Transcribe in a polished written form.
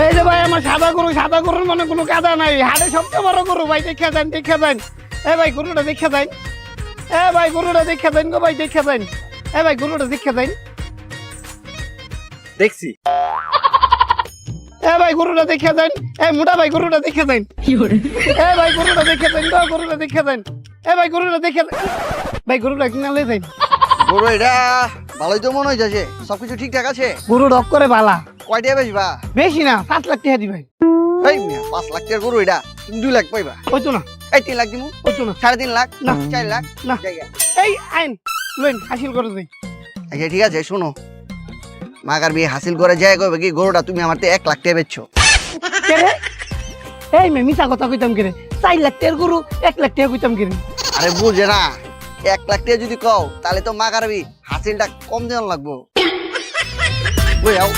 এই যে ভাই আমার সাদা গরুর মনে কোনো কাদা নাই, হাটে সবচেয়ে বড় গরু ভাই, দেখে যান। এ ভাই গরুটা দেখে যান, এ ভাই গরুটা দেখে যান গো ভাই, দেখে যান। এ ভাই গরুটা দেখে যান, দেখছি। এ ভাই গরুটা দেখে যান। এ মোটা ভাই গরুটা দেখে যান, এ ভাই গরুটা দেখে যান গো, গরুটা দেখে যান। এ ভাই গরুটা দেখে ভাই গরুটা কিনালে যান। গরু এটা ভালোই তো মনে হইছে, সবকিছু ঠিকঠাক আছে। গরু ডক করে বালা, কয়টা বেচবা? বেশি না 5 লাখ টাকা দিবাই। এই মিয়া 5 লাখ টাকার গরু এটা তুমি 2 লাখ পাইবা। হইতো না, এই 3 লাখ দিমু, হইতো না। 3.5 লাখ, না। 4 লাখ না। জায়গা। এই আইন লইন হাসিল করে যাই। আচ্ছা ঠিক আছে শোনো, মাগার বিয়ে হাসিল করে যায় কইবে কি গরুটা তুমি আমার 1 লাখ টাকা বেচছো। কে রে? এই মে মিছা কথা কইতাম কে রে? 4 লাখ টাকার গরু 1 লাখ টাকা কইতাম কে রে? আরে বুঝে না, 1 লাখ টাকা যদি কও তাহলে তো মাগার বিয়ে হাসিলটা কম দেওয়ার লাগবো। ওই আও